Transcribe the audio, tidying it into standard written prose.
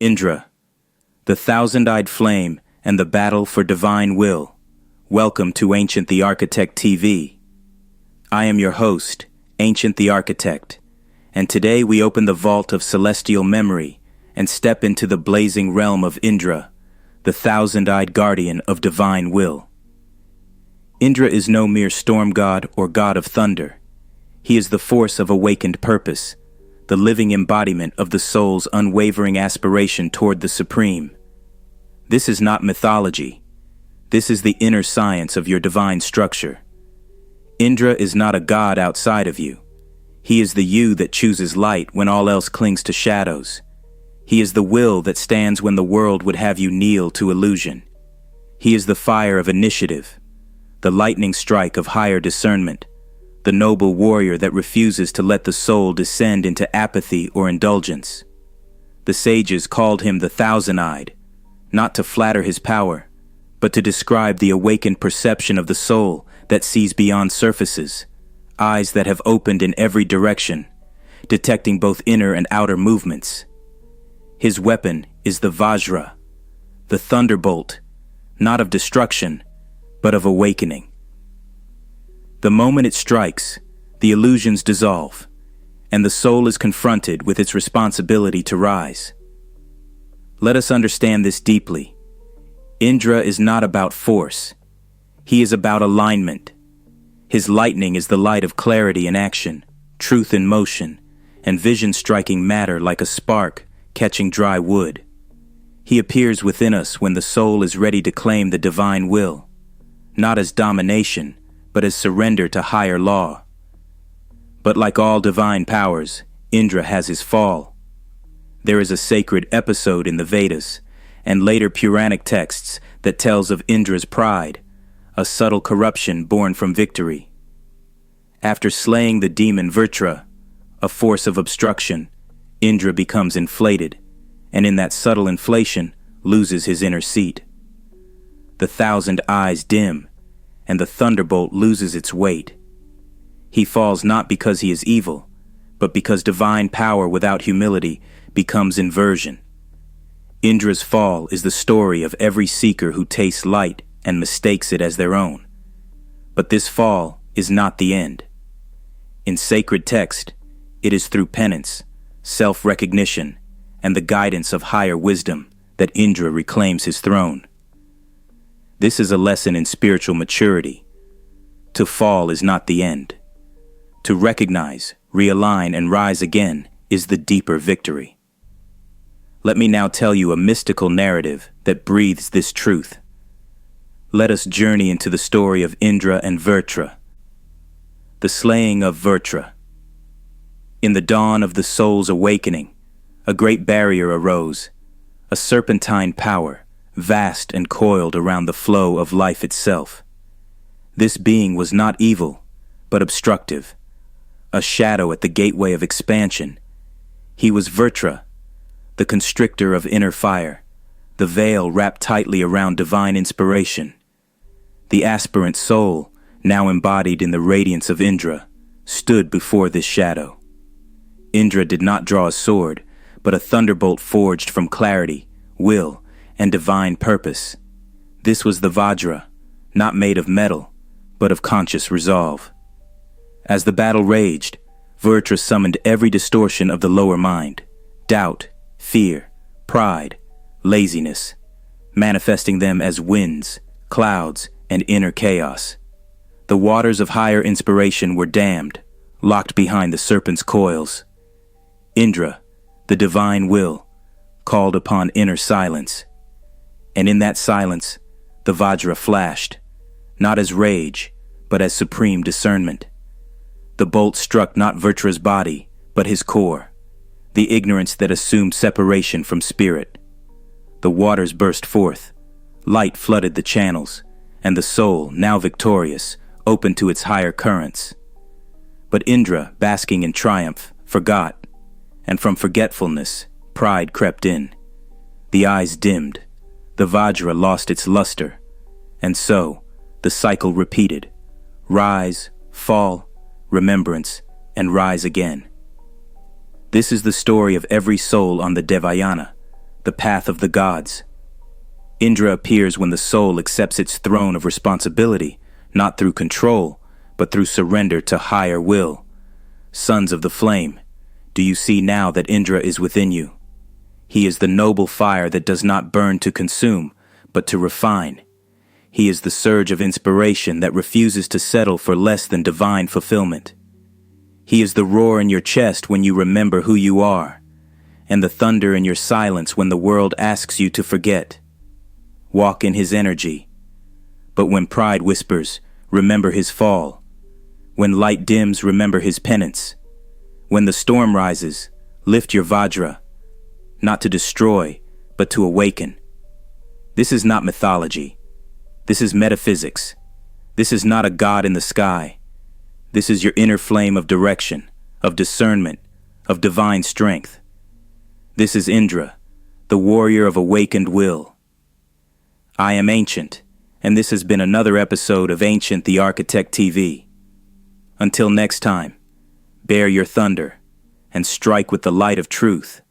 Indra, the thousand-eyed flame and the battle for divine will. Welcome to Ancient the Architect TV. I am your host, Ancient the Architect, and today we open the vault of celestial memory and step into the blazing realm of Indra, the thousand-eyed guardian of divine will. Indra is no mere storm god or god of thunder. He is the force of awakened purpose, the living embodiment of the soul's unwavering aspiration toward the supreme. This is not mythology. This is the inner science of your divine structure. Indra is not a god outside of you. He is the you that chooses light when all else clings to shadows. He is the will that stands when the world would have you kneel to illusion. He is the fire of initiative, the lightning strike of higher discernment, the noble warrior that refuses to let the soul descend into apathy or indulgence. The sages called him the thousand-eyed, not to flatter his power, but to describe the awakened perception of the soul that sees beyond surfaces, eyes that have opened in every direction, detecting both inner and outer movements. His weapon is the Vajra, the thunderbolt, not of destruction, but of awakening. The moment it strikes, the illusions dissolve, and the soul is confronted with its responsibility to rise. Let us understand this deeply. Indra is not about force. He is about alignment. His lightning is the light of clarity in action, truth in motion, and vision striking matter like a spark catching dry wood. He appears within us when the soul is ready to claim the divine will, not as domination, but as surrender to higher law. But like all divine powers, Indra has his fall. There is a sacred episode in the Vedas and later Puranic texts that tells of Indra's pride, a subtle corruption born from victory. After slaying the demon Vrtra, a force of obstruction, Indra becomes inflated, and in that subtle inflation loses his inner seat. The thousand eyes dim, and the thunderbolt loses its weight. He falls not because he is evil, but because divine power without humility becomes inversion. Indra's fall is the story of every seeker who tastes light and mistakes it as their own. But this fall is not the end. In sacred text, it is through penance, self-recognition, and the guidance of higher wisdom that Indra reclaims his throne. This is a lesson in spiritual maturity. To fall is not the end. To recognize, realign, and rise again is the deeper victory. Let me now tell you a mystical narrative that breathes this truth. Let us journey into the story of Indra and Vrtra. The slaying of Vrtra. In the dawn of the soul's awakening, a great barrier arose, a serpentine power, vast and coiled around the flow of life itself. This being was not evil, but obstructive, a shadow at the gateway of expansion. He was Vrtra, the constrictor of inner fire, the veil wrapped tightly around divine inspiration. The aspirant soul, now embodied in the radiance of Indra, stood before this shadow. Indra did not draw a sword, but a thunderbolt forged from clarity, will, and divine purpose. This was the Vajra, not made of metal, but of conscious resolve. As the battle raged, Vrtra summoned every distortion of the lower mind, doubt, fear, pride, laziness, manifesting them as winds, clouds, and inner chaos. The waters of higher inspiration were dammed, locked behind the serpent's coils. Indra, the divine will, called upon inner silence. And in that silence, the Vajra flashed, not as rage, but as supreme discernment. The bolt struck not Vrtra's body, but his core, the ignorance that assumed separation from spirit. The waters burst forth, light flooded the channels, and the soul, now victorious, opened to its higher currents. But Indra, basking in triumph, forgot, and from forgetfulness, pride crept in. The eyes dimmed, the Vajra lost its luster, and so the cycle repeated: rise, fall, remembrance, and rise again. This is the story of every soul on the Devayāna, the path of the gods. Indra appears when the soul accepts its throne of responsibility, not through control, but through surrender to higher will. Sons of the flame, do you see now that Indra is within you? He is the noble fire that does not burn to consume, but to refine. He is the surge of inspiration that refuses to settle for less than divine fulfillment. He is the roar in your chest when you remember who you are, and the thunder in your silence when the world asks you to forget. Walk in his energy. But when pride whispers, remember his fall. When light dims, remember his penance. When the storm rises, lift your vajra, not to destroy, but to awaken. This is not mythology. This is metaphysics. This is not a god in the sky. This is your inner flame of direction, of discernment, of divine strength. This is Indra, the warrior of awakened will. I am Ancient, and this has been another episode of Ancient the Architect TV. Until next time, bear your thunder and strike with the light of truth.